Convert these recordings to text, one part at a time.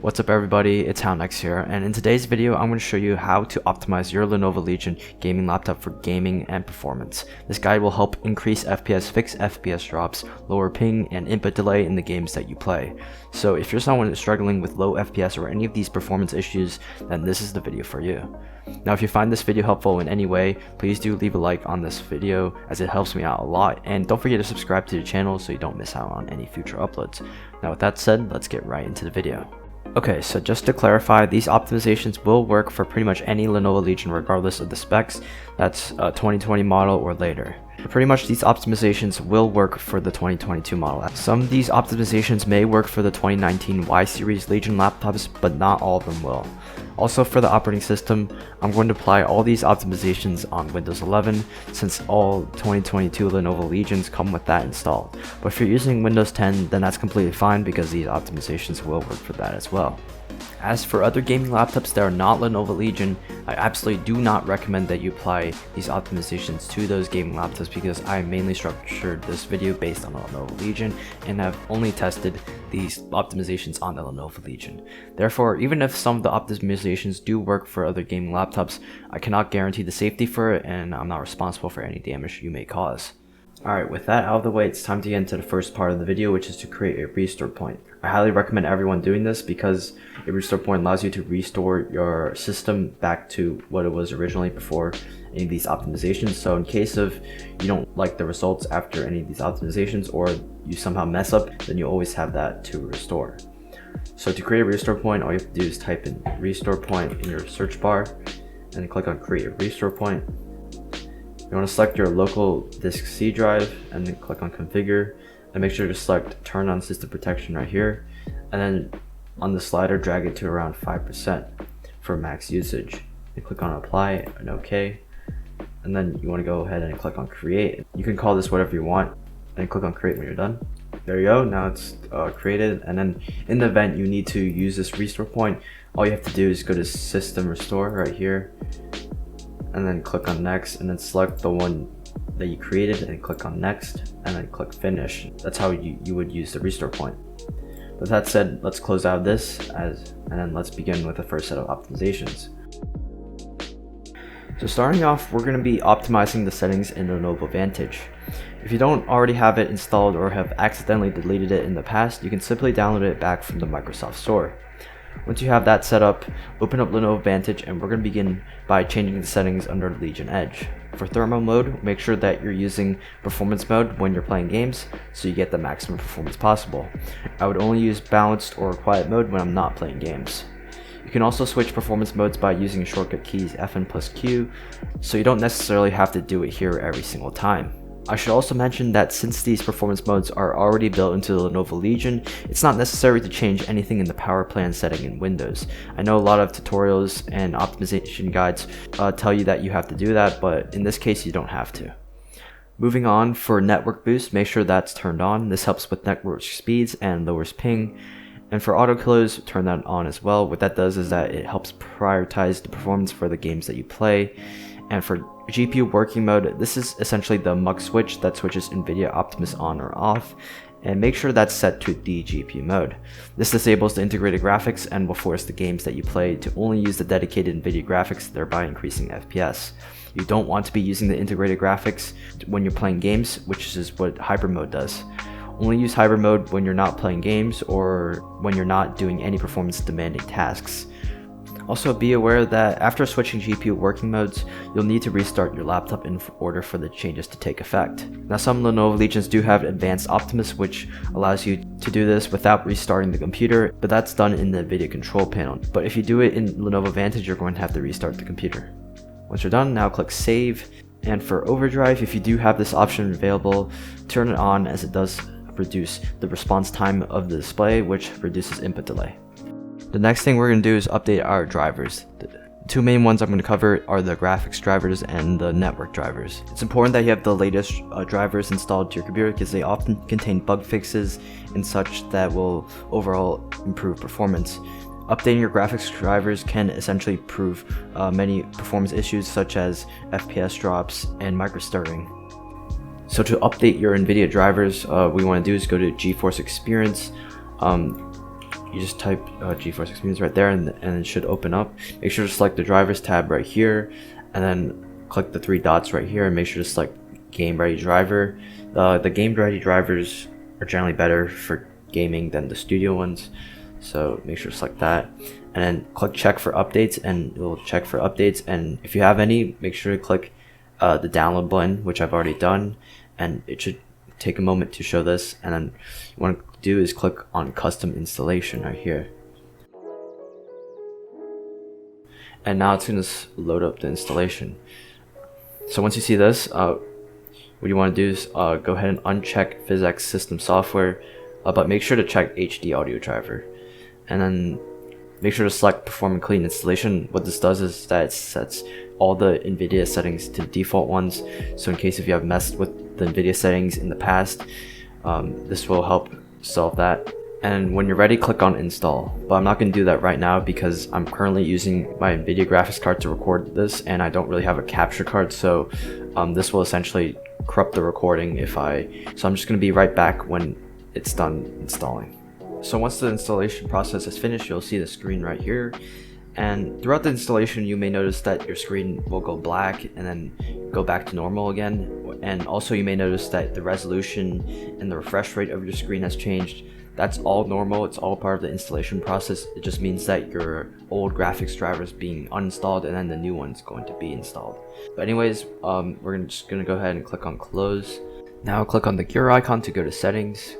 What's up everybody, it's Houndx here, and in today's video I'm going to show you how to optimize your Lenovo Legion gaming laptop for gaming and performance. This guide will help increase FPS, fix FPS drops, lower ping, and input delay in the games that you play. So if you're someone struggling with low FPS or any of these performance issues, then this is the video for you. Now if you find this video helpful in any way, please do leave a like on this video as it helps me out a lot, and don't forget to subscribe to the channel so you don't miss out on any future uploads. Now with that said, let's get right into the video. Okay, so just to clarify, these optimizations will work for pretty much any Lenovo Legion regardless of the specs, that's a 2020 model or later. Pretty much these optimizations will work for the 2022 model. Some of these optimizations may work for the 2019 Y series Legion laptops, but not all of them will. Also for the operating system, I'm going to apply all these optimizations on Windows 11 since all 2022 Lenovo Legions come with that installed. But if you're using Windows 10, then that's completely fine because these optimizations will work for that as well. As for other gaming laptops that are not Lenovo Legion, I absolutely do not recommend that you apply these optimizations to those gaming laptops because I mainly structured this video based on the Lenovo Legion and have only tested these optimizations on the Lenovo Legion. Therefore, even if some of the optimizations do work for other gaming laptops, I cannot guarantee the safety for it and I'm not responsible for any damage you may cause. Alright, with that out of the way, it's time to get into the first part of the video, which is to create a restore point. I highly recommend everyone doing this because a restore point allows you to restore your system back to what it was originally before any of these optimizations. So in case of you don't like the results after any of these optimizations or you somehow mess up, then you always have that to restore. So to create a restore point, all you have to do is type in restore point in your search bar and then click on create a restore point. You want to select your local disk C drive and then click on configure and make sure to select turn on system protection right here, and then on the slider drag it to around 5% for max usage and click on apply and OK, and then you want to go ahead and click on create. You can call this whatever you want and click on create when you're done. There you go, now it's created. And then in the event you need to use this restore point, all you have to do is go to system restore right here and then click on next, and then select the one that you created and click on next and then click finish. That's how you would use the restore point. With that said, let's close out this and then let's begin with the first set of optimizations. So starting off, we're going to be optimizing the settings in Lenovo Vantage. If you don't already have it installed or have accidentally deleted it in the past, you can simply download it back from the Microsoft Store. Once you have that set up, open up Lenovo Vantage and we're going to begin by changing the settings under Legion Edge. For thermal mode, make sure that you're using performance mode when you're playing games so you get the maximum performance possible. I would only use balanced or quiet mode when I'm not playing games. You can also switch performance modes by using shortcut keys Fn plus Q, so you don't necessarily have to do it here every single time. I should also mention that since these performance modes are already built into the Lenovo Legion, it's not necessary to change anything in the power plan setting in Windows. I know a lot of tutorials and optimization guides tell you that you have to do that, but in this case you don't have to. Moving on, for network boost, make sure that's turned on. This helps with network speeds and lowers ping. And for auto killers, turn that on as well. What that does is that it helps prioritize the performance for the games that you play. And for GPU working mode, this is essentially the mux switch that switches Nvidia Optimus on or off, and make sure that's set to the GPU mode. This disables the integrated graphics and will force the games that you play to only use the dedicated Nvidia graphics, thereby increasing FPS. You don't want to be using the integrated graphics when you're playing games, which is what hybrid mode does. Only use hybrid mode when you're not playing games or when you're not doing any performance demanding tasks. Also be aware that after switching GPU working modes, you'll need to restart your laptop in order for the changes to take effect. Now some Lenovo Legions do have Advanced Optimus, which allows you to do this without restarting the computer, but that's done in the Nvidia control panel. But if you do it in Lenovo Vantage, you're going to have to restart the computer. Once you're done, now click save. And for overdrive, if you do have this option available, turn it on as it does reduce the response time of the display, which reduces input delay. The next thing we're going to do is update our drivers. The two main ones I'm going to cover are the graphics drivers and the network drivers. It's important that you have the latest drivers installed to your computer because they often contain bug fixes and such that will overall improve performance. Updating your graphics drivers can essentially improve many performance issues such as FPS drops and micro stuttering. So to update your Nvidia drivers, what we want to do is go to GeForce Experience. you just type GeForce Experience right there, and it should open up. Make sure to select the drivers tab right here, and then click the 3 dots right here, and make sure to select game ready driver. The game ready drivers are generally better for gaming than the studio ones, so make sure to select that, and then click check for updates, and it will check for updates. And if you have any, make sure to click the download button, which I've already done, and it should take a moment to show this. And then you want to do is click on custom installation right here, and now it's going to load up the installation. So once you see this, what you want to do is go ahead and uncheck PhysX system software, but make sure to check HD audio driver, and then make sure to select perform and clean installation. What this does is that it sets all the Nvidia settings to default ones, so in case if you have messed with the Nvidia settings in the past, this will help solve that. And when you're ready, click on install, but I'm not going to do that right now because I'm currently using my Nvidia graphics card to record this, and I don't really have a capture card, so this will essentially corrupt the recording so I'm just going to be right back when it's done installing. So once the installation process is finished, you'll see the screen right here, and throughout the installation you may notice that your screen will go black and then go back to normal again, and also you may notice that the resolution and the refresh rate of your screen has changed. That's all normal, it's all part of the installation process. It just means that your old graphics driver is being uninstalled and then the new one's going to be installed. But anyways, we're just going to go ahead and click on close. Now click on the gear icon to go to settings.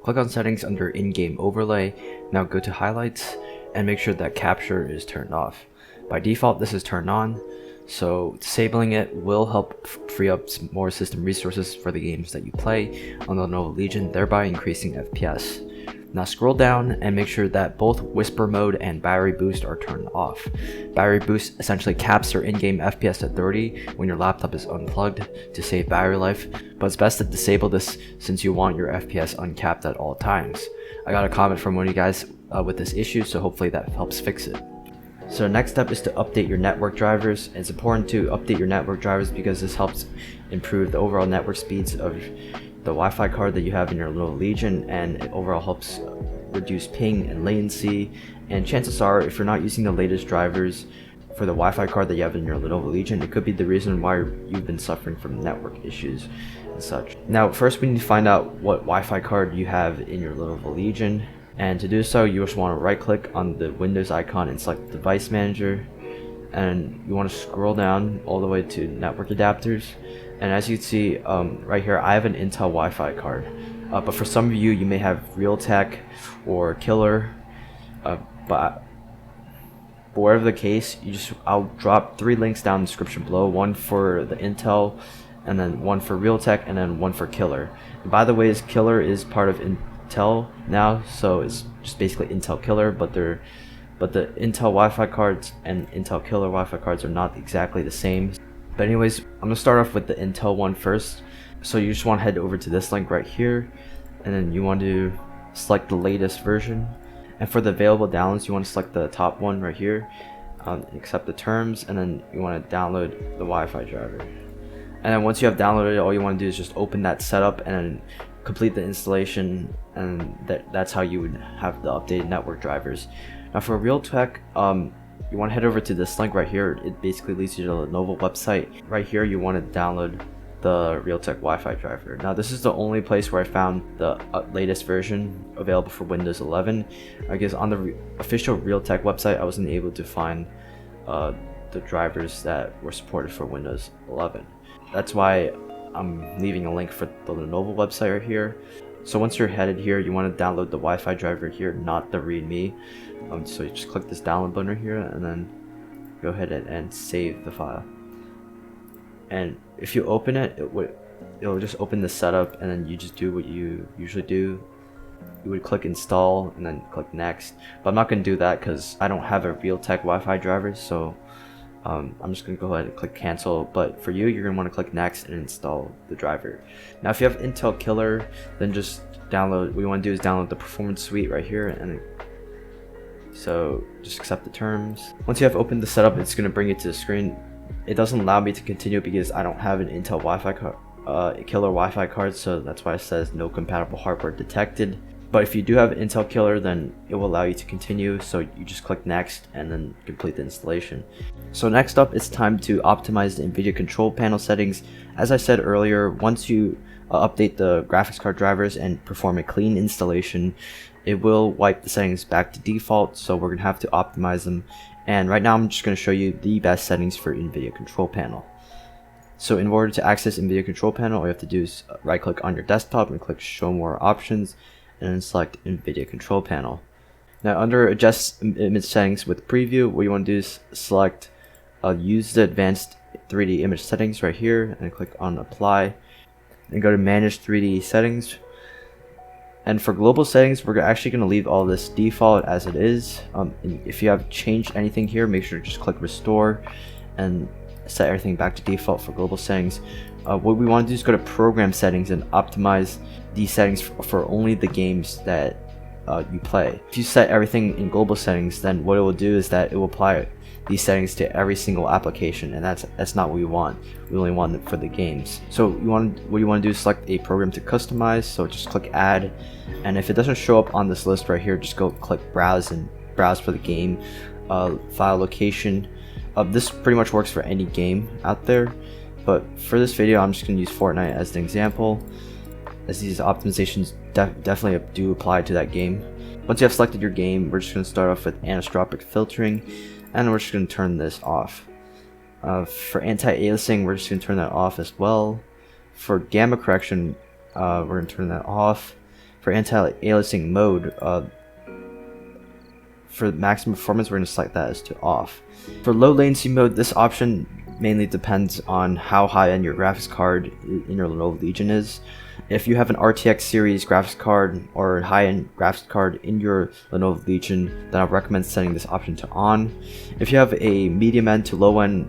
Click on settings under in-game overlay. Now go to highlights and make sure that capture is turned off. By default this is turned on, so disabling it will help free up some more system resources for the games that you play on the Lenovo Legion, thereby increasing FPS. Now scroll down and make sure that both whisper mode and battery boost are turned off. Battery boost essentially caps your in-game FPS at 30 when your laptop is unplugged to save battery life, but it's best to disable this since you want your FPS uncapped at all times. I got a comment from one of you guys with this issue, so hopefully that helps fix it. So the next step is to update your network drivers. It's important to update your network drivers because this helps improve the overall network speeds of the Wi-Fi card that you have in your Lenovo Legion, and it overall helps reduce ping and latency. And chances are, if you're not using the latest drivers for the Wi-Fi card that you have in your Lenovo Legion, it could be the reason why you've been suffering from network issues and such. Now first we need to find out what Wi-Fi card you have in your Lenovo Legion, and to do so you just want to right click on the Windows icon and select Device Manager, and you want to scroll down all the way to Network Adapters. And as you can see right here, I have an Intel Wi-Fi card, but for some of you, you may have Realtek or Killer, but whatever the case, I'll drop 3 links down in the description below, one for the Intel, and then one for Realtek, and then one for Killer. And by the way, Killer is part of Intel now, so it's just basically Intel Killer, but the Intel Wi-Fi cards and Intel Killer Wi-Fi cards are not exactly the same. But anyways, I'm gonna start off with the Intel one first. So you just want to head over to this link right here, and then you want to select the latest version. And for the available downloads, you want to select the top one right here, accept the terms, and then you want to download the Wi-Fi driver. And then once you have downloaded it, all you want to do is just open that setup and then complete the installation, and that's how you would have the updated network drivers. Now for Realtek, you want to head over to this link right here. It basically leads you to the Lenovo website. Right here you want to download the Realtek Wi-Fi driver. Now this is the only place where I found the latest version available for Windows 11. I guess on the official Realtek website I wasn't able to find the drivers that were supported for Windows 11. That's why I'm leaving a link for the Lenovo website right here. So once you're headed here, you want to download the Wi-Fi driver here, not the README. So you just click this download button right here, and then go ahead and save the file. And if you open it, it'll just open the setup, and then you just do what you usually do. You would click install and then click next. But I'm not going to do that because I don't have a Realtek Wi-Fi driver, so I'm just going to go ahead and click cancel. But for you, you're going to want to click next and install the driver. Now if you have Intel Killer, then just download, what you want to do is download the Performance Suite right here, and so just accept the terms. Once you have opened the setup, it's going to bring you to the screen. It doesn't allow me to continue because I don't have an Intel Wi-Fi card, Killer Wi-Fi card, so that's why it says no compatible hardware detected. But if you do have Intel Killer, then it will allow you to continue, so you just click next and then complete the installation. So next up, it's time to optimize the Nvidia control panel settings. As I said earlier, once you update the graphics card drivers and perform a clean installation, it will wipe the settings back to default, so we're going to have to optimize them. And right now I'm just going to show you the best settings for Nvidia control panel. So in order to access Nvidia control panel, all you have to do is right click on your desktop and click show more options, and then select Nvidia control panel. Now under adjust image settings with preview, what you want to do is select use the advanced 3D image settings right here, and click on apply, and go to manage 3D settings. And for global settings, we're actually going to leave all this default as it is. If you have changed anything here, make sure to just click restore and set everything back to default for global settings. What we want to do is go to program settings and optimize these settings for only the games that you play. If you set everything in global settings, then what it will do is that it will apply these settings to every single application, and that's not what we want. We only want it for the games. So what you want to do is select a program to customize, so just click add, and if it doesn't show up on this list right here, just go click browse and browse for the game file location. This pretty much works for any game out there, but for this video I'm just going to use Fortnite as an example, as these optimizations definitely do apply to that game. Once you have selected your game, we're just going to start off with anisotropic filtering, and we're just going to turn this off. For anti-aliasing, we're just going to turn that off as well. For gamma correction, we're going to turn that off. For anti-aliasing mode, for maximum performance, we're going to select that as to off. For low latency mode, this option mainly depends on how high end your graphics card in your Lenovo Legion is. If you have an RTX series graphics card or high-end graphics card in your Lenovo Legion, then I recommend setting this option to on. If you have a medium-end to low-end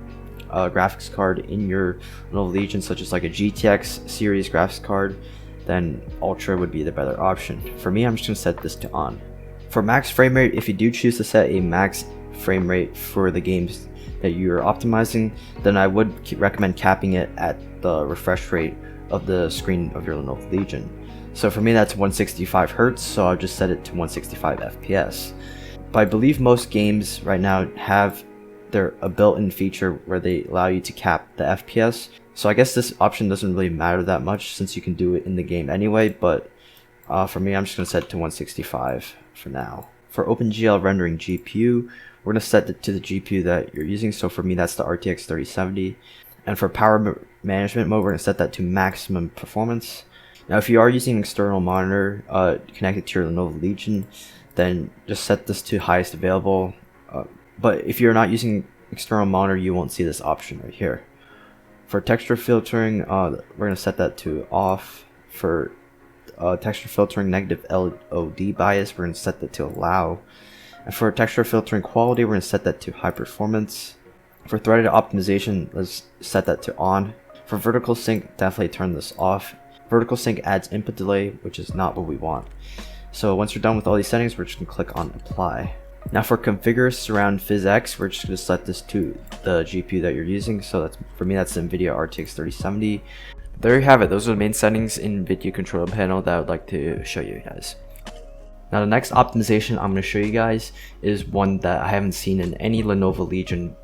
graphics card in your Lenovo Legion, such as like a GTX series graphics card, then Ultra would be the better option. For me, I'm just going to set this to on. For max frame rate, if you do choose to set a max frame rate for the games that you're optimizing, then I would recommend capping it at the refresh rate of the screen of your Lenovo Legion. So for me, that's 165 Hz, so I'll just set it to 165 FPS. But I believe most games right now have a built-in feature where they allow you to cap the FPS. So I guess this option doesn't really matter that much since you can do it in the game anyway, but for me, I'm just going to set it to 165 for now. For OpenGL rendering GPU, we're going to set it to the GPU that you're using. So for me, that's the RTX 3070. And for power management mode, we're going to set that to maximum performance. Now, if you are using an external monitor connected to your Lenovo Legion, then just set this to highest available. But if you're not using external monitor, you won't see this option right here. For texture filtering, we're going to set that to off. For texture filtering negative LOD bias, we're going to set that to allow. And for texture filtering quality, we're going to set that to high performance. For threaded optimization, let's set that to on. For vertical sync, definitely turn this off. Vertical sync adds input delay, which is not what we want. So once you're done with all these settings, we're just going to click on apply. Now for configure surround PhysX, we're just going to set this to the GPU that you're using. So for me, that's the Nvidia RTX 3070. There you have it. Those are the main settings in Nvidia controller panel that I would like to show you guys. Now the next optimization I'm going to show you guys is one that I haven't seen in any Lenovo Legion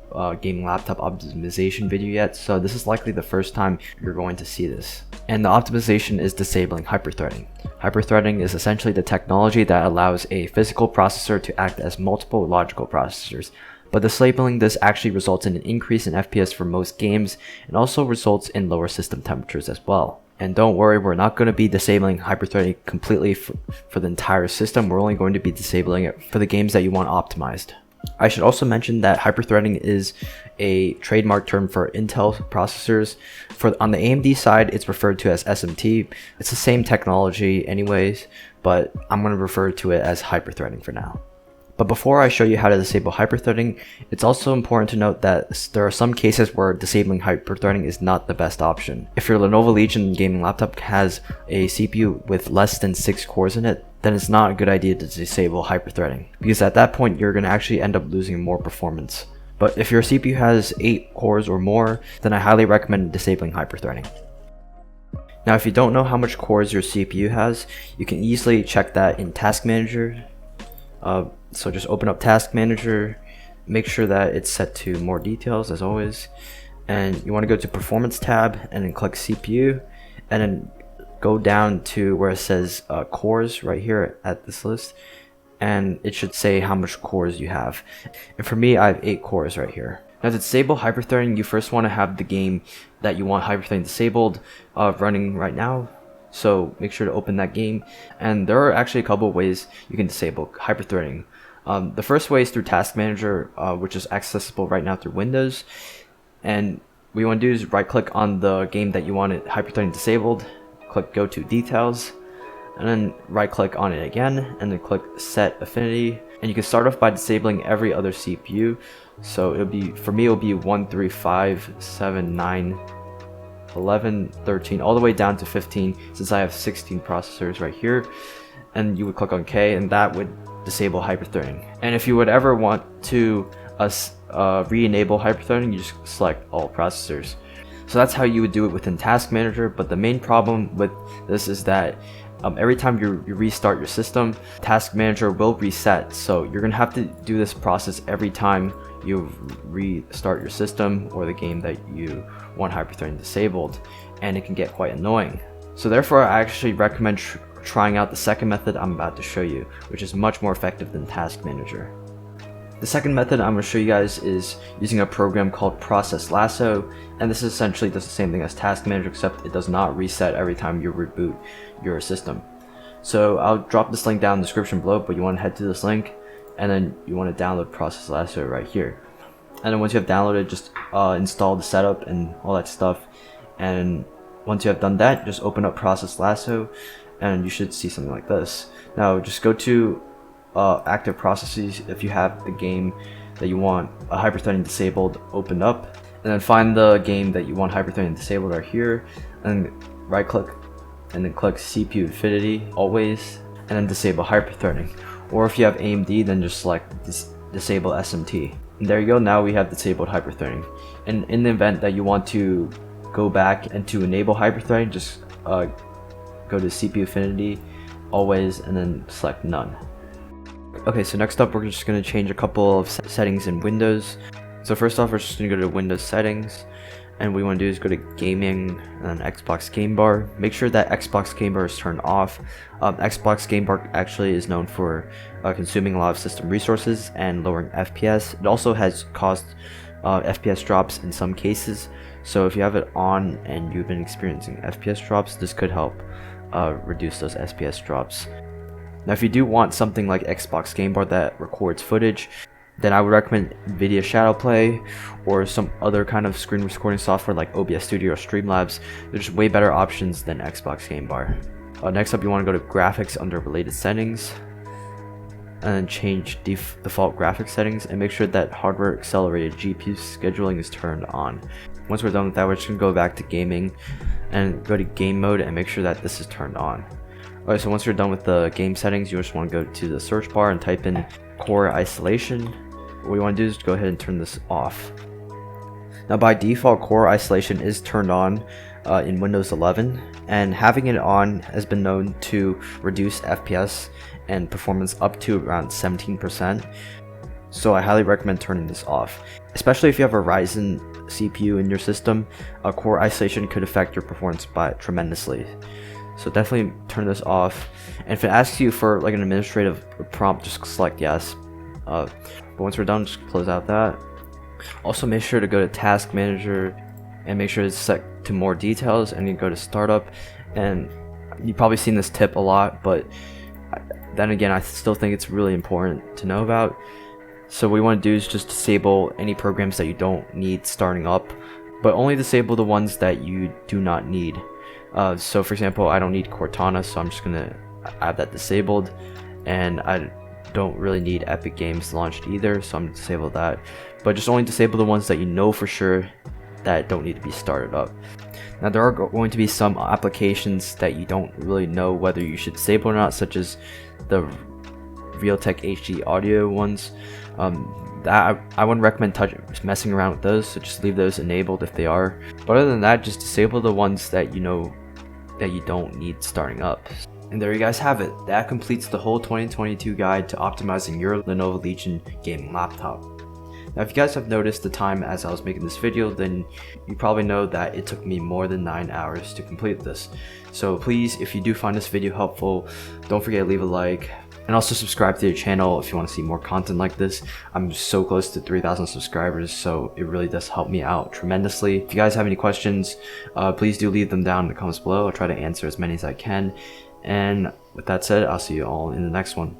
gaming laptop optimization video yet, so this is likely the first time you're going to see this. And the optimization is disabling hyperthreading. Hyperthreading is essentially the technology that allows a physical processor to act as multiple logical processors. But disabling this actually results in an increase in FPS for most games, and also results in lower system temperatures as well. And don't worry, we're not going to be disabling hyperthreading completely for the entire system. We're only going to be disabling it for the games that you want optimized. I should also mention that hyperthreading is a trademark term for Intel processors. On the AMD side, it's referred to as SMT. It's the same technology anyways, but I'm going to refer to it as hyperthreading for now. But before I show you how to disable hyperthreading, it's also important to note that there are some cases where disabling hyperthreading is not the best option. If your Lenovo Legion gaming laptop has a CPU with less than 6 cores in it, then it's not a good idea to disable hyperthreading, because at that point you're going to actually end up losing more performance. But if your CPU has 8 cores or more, then I highly recommend disabling hyperthreading. Now if you don't know how much cores your CPU has, you can easily check that in Task Manager. So just open up Task Manager, make sure that it's set to more details as always, and you want to go to Performance tab and then click CPU, and then go down to where it says cores right here at this list, and it should say how much cores you have. And for me, I have 8 cores right here. Now to disable hyperthreading, you first want to have the game that you want hyperthreading disabled running right now. So make sure to open that game, and there are actually a couple of ways you can disable hyperthreading. The first way is through Task Manager, which is accessible right now through Windows. And what you want to do is right click on the game that you want it hyperthreading disabled, click go to details, and then right click on it again, and then click set affinity. And you can start off by disabling every other CPU. So it'll be, for me, it'll be 1, 3, 5, 7, 9, 11, 13, all the way down to 15, since I have 16 processors right here. And you would click on K, and that would disable hyperthreading. And if you would ever want to re-enable hyperthreading, you just select all processors. So that's how you would do it within Task Manager. But the main problem with this is that every time you restart your system, Task Manager will reset. So you're gonna have to do this process every time you restart your system or the game that you want hyperthreading disabled, and it can get quite annoying. So therefore, I actually recommend trying out the second method I'm about to show you, which is much more effective than Task Manager. The second method I'm going to show you guys is using a program called Process Lasso, and this essentially does the same thing as Task Manager, except it does not reset every time you reboot your system. So I'll drop this link down in the description below, but you want to head to this link, and then you want to download Process Lasso right here. And then once you have downloaded, just install the setup and all that stuff. And once you have done that, just open up Process Lasso, and you should see something like this. Now just go to active processes if you have the game that you want hyperthreading disabled opened up, and then find the game that you want hyperthreading disabled right here, and right click and then click CPU Infinity always, and then disable hyperthreading. Or if you have AMD, then just select disable SMT. And there you go, now we have disabled hyperthreading. And in the event that you want to go back and to enable hyperthreading, just go to CPU Infinity always and then select none. Okay, so next up we're just going to change a couple of settings in Windows. So first off, we're just going to go to Windows settings, and what we want to do is go to gaming and Xbox Game Bar. Make sure that Xbox Game Bar is turned off. Xbox Game Bar actually is known for consuming a lot of system resources and lowering FPS. It also has caused FPS drops in some cases. So if you have it on and you've been experiencing FPS drops, this could help reduce those FPS drops. Now if you do want something like Xbox Game Bar that records footage, then I would recommend Nvidia Shadowplay or some other kind of screen recording software like OBS Studio or Streamlabs. There's way better options than Xbox Game Bar. Next up, you want to go to graphics under related settings, and then change default graphics settings, and make sure that hardware accelerated GPU scheduling is turned on. Once we're done with that, we're just going to go back to gaming and go to game mode and make sure that this is turned on. Alright, so once you're done with the game settings, you just want to go to the search bar and type in core isolation. What we want to do is go ahead and turn this off. Now by default, core isolation is turned on in Windows 11, and having it on has been known to reduce FPS and performance up to around 17%. So I highly recommend turning this off. Especially if you have a Ryzen CPU in your system, core isolation could affect your performance tremendously. So definitely turn this off. And if it asks you for like an administrative prompt, just select yes. But once we're done, just close out that. Also make sure to go to Task Manager and make sure it's set to more details, and you go to startup. And you've probably seen this tip a lot, but then again, I still think it's really important to know about. So what we want to do is just disable any programs that you don't need starting up, but only disable the ones that you do not need. So for example, I don't need Cortana, so I'm just gonna have that disabled, and I don't really need Epic Games launched either, so I'm gonna disable that. But just only disable the ones that you know for sure that don't need to be started up. Now there are going to be some applications that you don't really know whether you should disable or not, such as the Realtek HD audio ones. That I wouldn't recommend messing around with those, so just leave those enabled if they are. But other than that, just disable the ones that you know that you don't need starting up. And there you guys have it. That completes the whole 2022 guide to optimizing your Lenovo Legion gaming laptop. Now if you guys have noticed the time as I was making this video, then you probably know that it took me more than 9 hours to complete this. So please, if you do find this video helpful, don't forget to leave a like, and also subscribe to your channel if you want to see more content like this. I'm so close to 3,000 subscribers, so it really does help me out tremendously. If you guys have any questions, please do leave them down in the comments below. I'll try to answer as many as I can. And with that said, I'll see you all in the next one.